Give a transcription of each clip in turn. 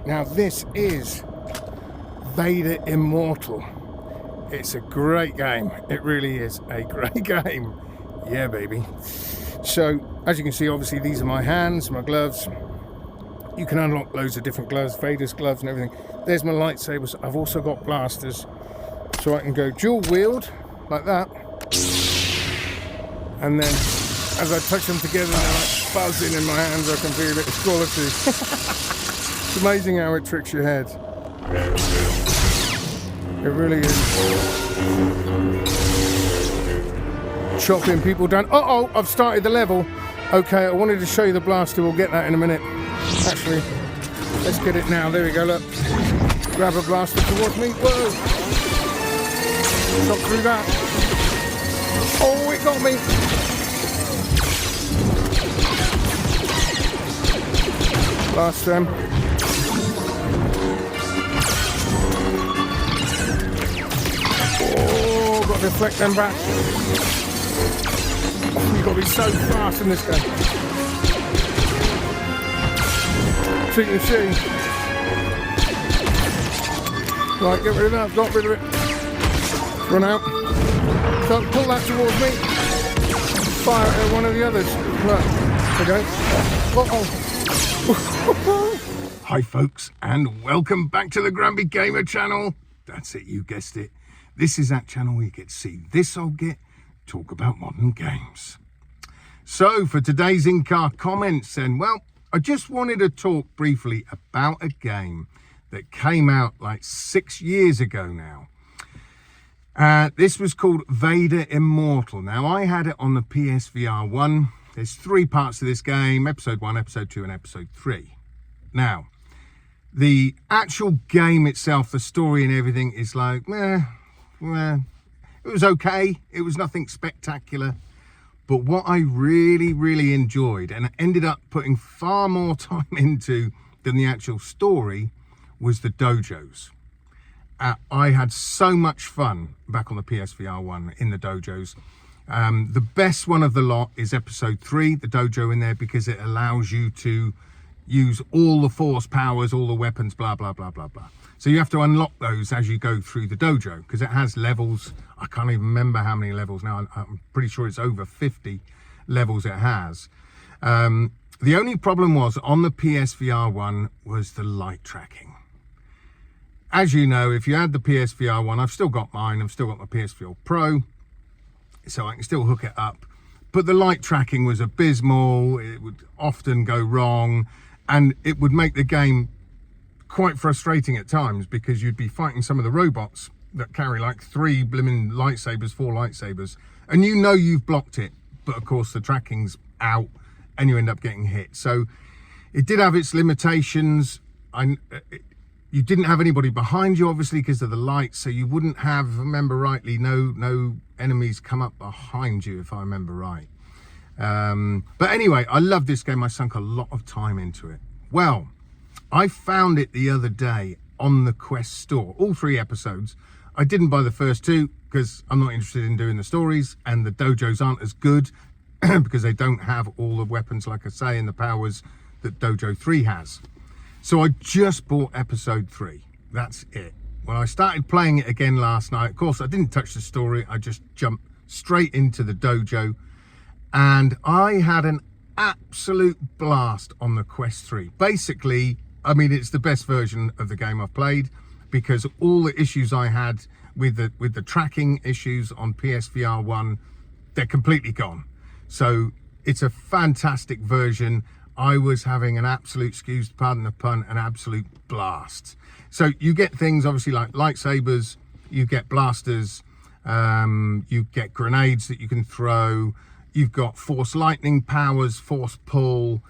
Right, now this is Vader Immortal. It's a great game. It really is a great game. Yeah, baby. So, as you can see, obviously these are my hands, my gloves. You can unlock loads of different gloves, Vader's gloves and everything. There's my lightsabers. I've also got blasters, so I can go dual wield like that. And then, as I touch them together, they're like buzzing in my hands. I can feel it. It's quality. It's amazing how it tricks your head. It really is. Chopping people down. Uh-oh, I've started the level. Okay, I wanted to show you the blaster. We'll get that in a minute. Actually, let's get it now. There we go, look. Grab a blaster towards me. Whoa! Shot through that. Oh, it got me. Blast them. Oh, got to deflect them back. Oh, you've got to be so fast in this game. So you can see. Right, get rid of that. Got rid of it. Run out. So pull that towards me. Fire it at one of the others. Right. Okay. Uh-oh. Hi folks, and welcome back to the Grumpy Gamer channel. That's it, you guessed it. This is that channel where you get to see this old git talk about modern games. So for today's in-car comments then, well, I just wanted to talk briefly about a game that came out like 6 years ago now. This was called Vader Immortal. Now I had it on the PSVR 1. There's 3 parts to this game, episode 1, episode 2 and episode 3. Now, the actual game itself, the story and everything is like, it was okay. It was nothing spectacular. But what I really, really enjoyed and ended up putting far more time into than the actual story was the dojos. I had so much fun back on the PSVR 1 in the dojos. The best one of the lot is episode 3, the dojo in there, because it allows you to use all the force powers, all the weapons, blah, blah, blah, blah, blah. So you have to unlock those as you go through the dojo, because it has levels. I can't even remember how many levels now. I'm pretty sure it's over 50 levels it has. The only problem was on the PSVR 1 was the light tracking. As you know, if you had the PSVR 1, I've still got mine. I've still got my PS4 Pro, so I can still hook it up. But the light tracking was abysmal. It would often go wrong, and it would make the game quite frustrating at times, because you'd be fighting some of the robots that carry like 3 blimmin' lightsabers, 4 lightsabers, and you know you've blocked it, but of course the tracking's out and you end up getting hit. So it did have its limitations. You didn't have anybody behind you, obviously, because of the light, so you wouldn't have, if I remember rightly, no enemies come up behind you, if I remember right. But anyway, I love this game. I sunk a lot of time into it. Well, I found it the other day on the Quest store, all 3 episodes. I didn't buy the first 2 because I'm not interested in doing the stories, and the dojos aren't as good because they don't have all the weapons, like I say, and the powers that Dojo 3 has. So I just bought episode 3. That's it. When I started playing it again last night, of course, I didn't touch the story. I just jumped straight into the dojo, and I had an absolute blast on the Quest 3. Basically, I mean, it's the best version of the game I've played, because all the issues I had with the tracking issues on PSVR 1, they're completely gone. So it's a fantastic version. I was having an absolute, excuse pardon the pun, an absolute blast. So you get things obviously like lightsabers, you get blasters, you get grenades that you can throw, you've got force lightning powers, force pull.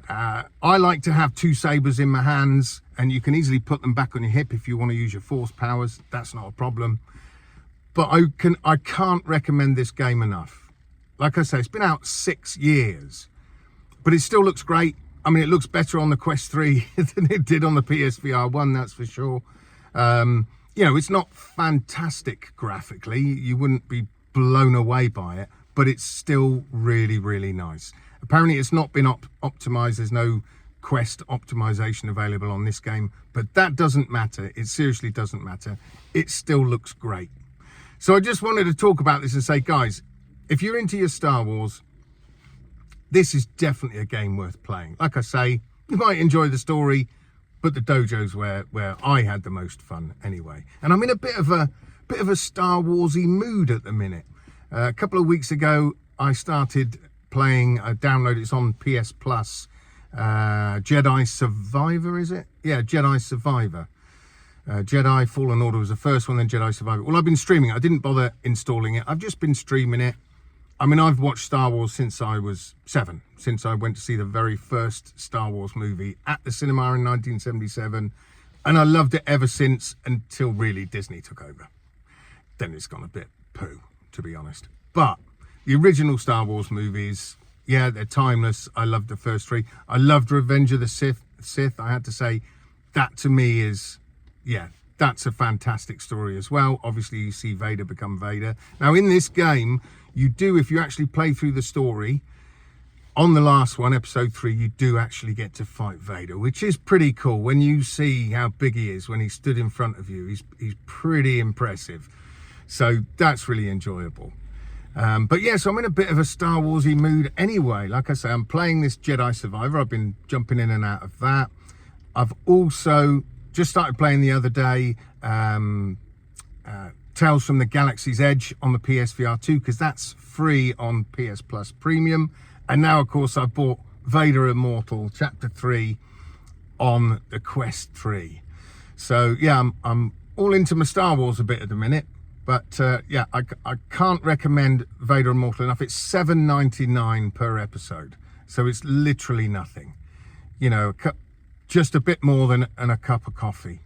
I like to have 2 sabers in my hands, and you can easily put them back on your hip if you want to use your force powers. That's not a problem. But I can't recommend this game enough. Like I say, it's been out 6 years, but it still looks great. I mean, it looks better on the Quest 3 than it did on the PSVR 1, that's for sure. You know, it's not fantastic graphically. You wouldn't be blown away by it, but it's still really, really nice. Apparently it's not been optimized. There's no quest optimization available on this game, but that doesn't matter. It seriously doesn't matter. It still looks great. So I just wanted to talk about this and say, guys, if you're into your Star Wars, this is definitely a game worth playing. Like I say, you might enjoy the story, but the dojo's where I had the most fun anyway. And I'm in a bit of a Star Warsy mood at the minute. A couple of weeks ago, I started playing, I downloaded, it's on PS Plus, Jedi Survivor, is it? Yeah, Jedi Survivor. Jedi Fallen Order was the first one, then Jedi Survivor. Well, I've been streaming it. I didn't bother installing it. I've just been streaming it. I mean, I've watched Star Wars since I was 7, since I went to see the very first Star Wars movie at the cinema in 1977. And I loved it ever since, until really Disney took over. Then it's gone a bit poo, to be honest. But the original Star Wars movies, yeah, they're timeless. I loved the first 3. I loved Revenge of the Sith. I had to say, that to me is, yeah, that's a fantastic story as well. Obviously, you see Vader become Vader. Now, in this game, you do, if you actually play through the story, on the last one, episode 3, you do actually get to fight Vader, which is pretty cool. When you see how big he is, when he stood in front of you, he's pretty impressive. So that's really enjoyable. But yeah, so I'm in a bit of a Star Warsy mood anyway. Like I say, I'm playing this Jedi Survivor. I've been jumping in and out of that. I've also just started playing the other day Tales from the Galaxy's Edge on the PSVR 2, because that's free on PS Plus Premium. And now, of course, I've bought Vader Immortal Chapter 3 on the Quest 3. So yeah, I'm all into my Star Wars a bit at the minute. But yeah, I can't recommend Vader Immortal enough. It's $7.99 per episode. So it's literally nothing. You know, just a bit more than a cup of coffee,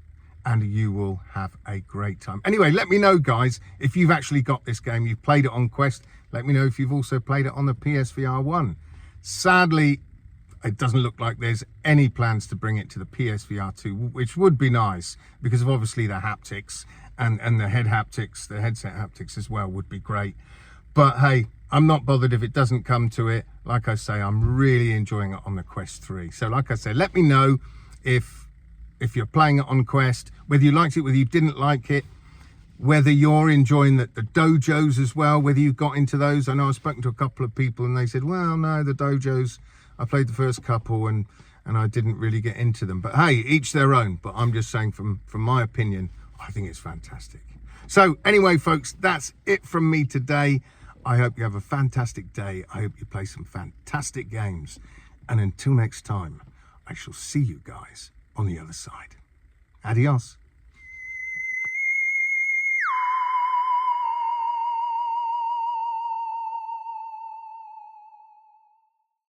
and you will have a great time. Anyway, let me know, guys, if you've actually got this game, you've played it on Quest. Let me know if you've also played it on the PSVR 1. Sadly, it doesn't look like there's any plans to bring it to the PSVR 2, which would be nice, because of obviously the haptics and the headset haptics as well would be great. But hey, I'm not bothered if it doesn't come to it. Like I say, I'm really enjoying it on the Quest 3. So like I say, let me know if you're playing it on Quest, whether you liked it, whether you didn't like it, whether you're enjoying the dojos as well, whether you've got into those. I know I've spoken to a couple of people and they said, well, no, the dojos, I played the first couple and I didn't really get into them. But hey, each their own. But I'm just saying from my opinion, I think it's fantastic. So anyway, folks, that's it from me today. I hope you have a fantastic day. I hope you play some fantastic games. And until next time, I shall see you guys on the other side. Adios.